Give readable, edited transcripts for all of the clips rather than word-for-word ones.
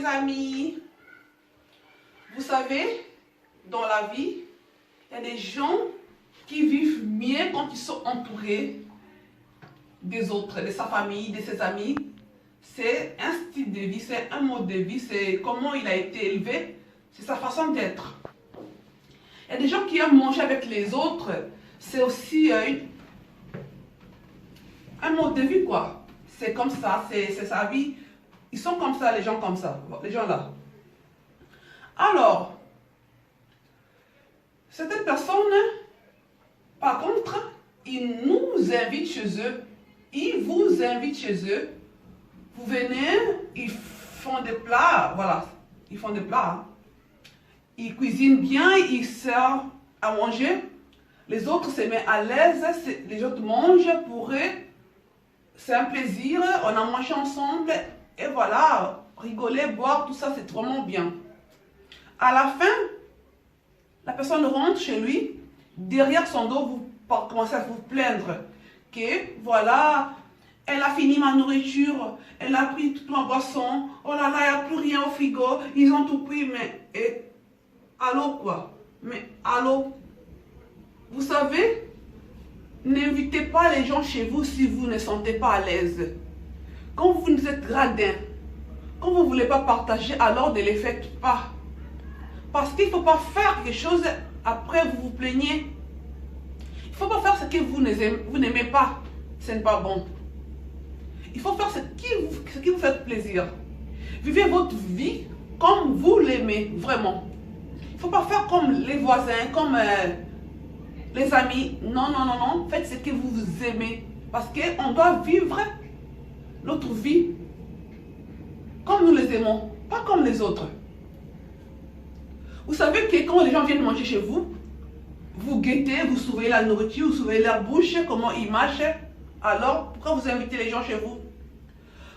les amis. Vous savez, dans la vie, il y a des gens qui vivent mieux quand ils sont entourés des autres, de sa famille, de ses amis. C'est un style de vie, c'est un mode de vie, c'est comment il a été élevé, c'est sa façon d'être. Il y a des gens qui aiment manger avec les autres, c'est aussi un mode de vie, quoi. C'est comme ça, c'est sa vie. Ils sont comme ça, les gens comme ça, les gens là. Alors, certaines personnes, par contre, ils nous invitent chez eux, ils vous invitent chez eux, vous venez, ils font des plats, voilà, ils font des plats, hein. Ils cuisinent bien, ils servent à manger, les autres se mettent à l'aise, les autres mangent pour eux, c'est un plaisir, on a mangé ensemble, et voilà, rigoler, boire, tout ça, c'est vraiment bien. À la fin, la personne rentre chez lui, derrière son dos, vous commencez à vous plaindre que, voilà, elle a fini ma nourriture, elle a pris toute ma boisson, oh là là, il n'y a plus rien au frigo, ils ont tout pris, mais, allô quoi? Mais, allô? Vous savez, n'invitez pas les gens chez vous si vous ne sentez pas à l'aise. Quand vous êtes gradin, quand vous ne voulez pas partager, alors ne les faites pas. Parce qu'il ne faut pas faire quelque chose, après vous vous plaignez. Il ne faut pas faire ce que vous n'aimez pas. Ce n'est pas bon. Il faut faire ce qui vous fait plaisir. Vivez votre vie comme vous l'aimez, vraiment. Il ne faut pas faire comme les voisins, comme les amis. Non, non, non, non. Faites ce que vous aimez. Parce qu'on doit vivre notre vie comme nous les aimons, pas comme les autres. Vous savez que quand les gens viennent manger chez vous, vous guettez, vous surveillez la nourriture, vous surveillez leur bouche, comment ils marchent. Alors, pourquoi vous invitez les gens chez vous?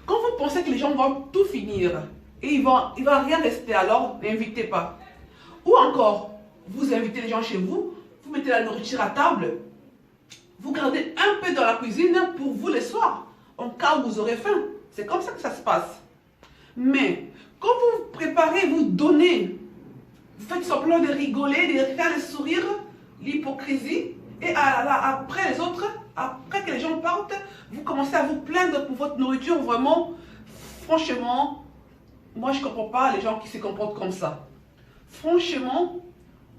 Quand vous pensez que les gens vont tout finir et il va rien rester, alors n'invitez pas. Ou encore, vous invitez les gens chez vous, vous mettez la nourriture à table, vous gardez un peu dans la cuisine pour vous le soir, en cas où vous aurez faim. C'est comme ça que ça se passe. Mais quand vous préparez, vous donnez, vous faites semblant de rigoler, de faire le sourire, l'hypocrisie, et après les autres, après que les gens partent, vous commencez à vous plaindre pour votre nourriture. Vraiment, franchement, moi je ne comprends pas les gens qui se comportent comme ça. Franchement,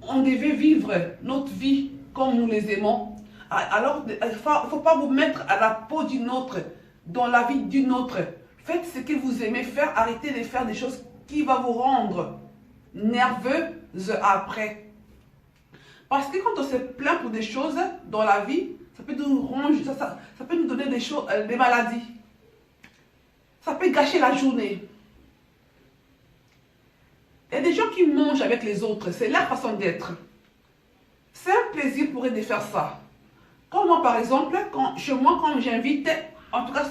on devait vivre notre vie comme nous les aimons. Alors, il ne faut pas vous mettre à la peau d'une autre, dans la vie d'une autre. Faites ce que vous aimez faire, arrêtez de faire des choses qui vont vous rendre nerveuse après. Parce que quand on se plaint pour des choses dans la vie, ça peut nous ronger, ça peut nous donner des maladies. Ça peut gâcher la journée. Il y a des gens qui mangent avec les autres, c'est leur façon d'être. C'est un plaisir pour eux de faire ça. Comme moi par exemple, chez moi quand j'invite, en tout cas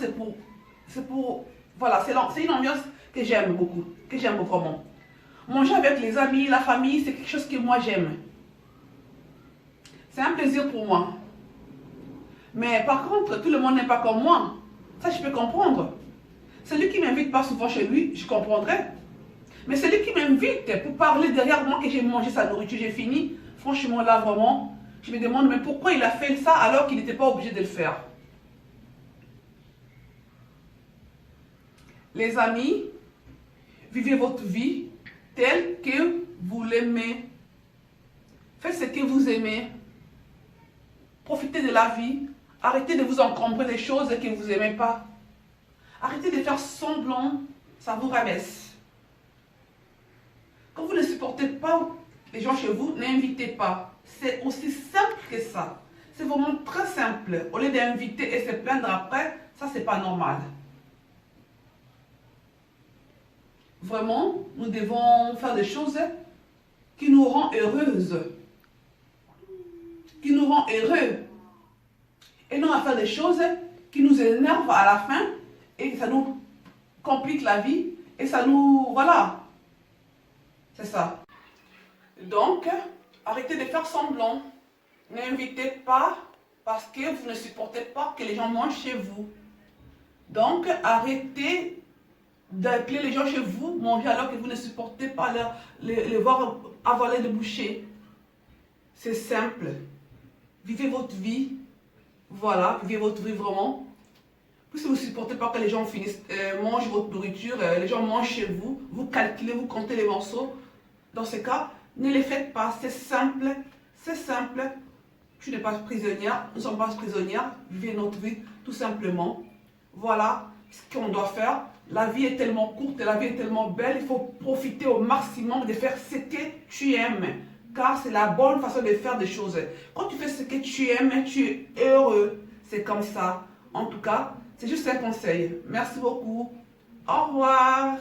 voilà, c'est une ambiance que j'aime beaucoup, que j'aime vraiment. Manger avec les amis, la famille, c'est quelque chose que moi j'aime. C'est un plaisir pour moi. Mais par contre, tout le monde n'est pas comme moi. Ça, je peux comprendre. Celui qui ne m'invite pas souvent chez lui, je comprendrais. Mais celui qui m'invite pour parler derrière moi que j'ai mangé sa nourriture, j'ai fini, franchement là vraiment, je me demande mais pourquoi il a fait ça alors qu'il n'était pas obligé de le faire. Les amis, vivez votre vie telle que vous l'aimez. Faites ce que vous aimez. Profitez de la vie. Arrêtez de vous encombrer des choses que vous n'aimez pas. Arrêtez de faire semblant, ça vous rabaisse. Quand vous ne supportez pas les gens chez vous, n'invitez pas. C'est aussi simple que ça. C'est vraiment très simple. Au lieu d'inviter et se plaindre après, ça c'est pas normal. Vraiment, nous devons faire des choses qui nous rendent heureuses. Qui nous rendent heureux. Et non à faire des choses qui nous énervent à la fin et que ça nous complique la vie et ça nous... Voilà. C'est ça. Donc, arrêtez de faire semblant. N'invitez pas parce que vous ne supportez pas que les gens mangent chez vous. Donc, arrêtez d'appeler les gens chez vous, manger alors que vous ne supportez pas les voir avaler de bouchées. C'est simple. Vivez votre vie. Voilà, vivez votre vie vraiment. Si vous ne supportez pas que les gens mangent votre nourriture, les gens mangent chez vous, vous calculez, vous comptez les morceaux. Dans ce cas, ne les faites pas. C'est simple. C'est simple. Tu n'es pas prisonnière. Nous ne sommes pas prisonnières. Vivez notre vie tout simplement. Voilà ce qu'on doit faire. La vie est tellement courte, la vie est tellement belle. Il faut profiter au maximum de faire ce que tu aimes. Car c'est la bonne façon de faire des choses. Quand tu fais ce que tu aimes, tu es heureux. C'est comme ça. En tout cas, c'est juste un conseil. Merci beaucoup. Au revoir.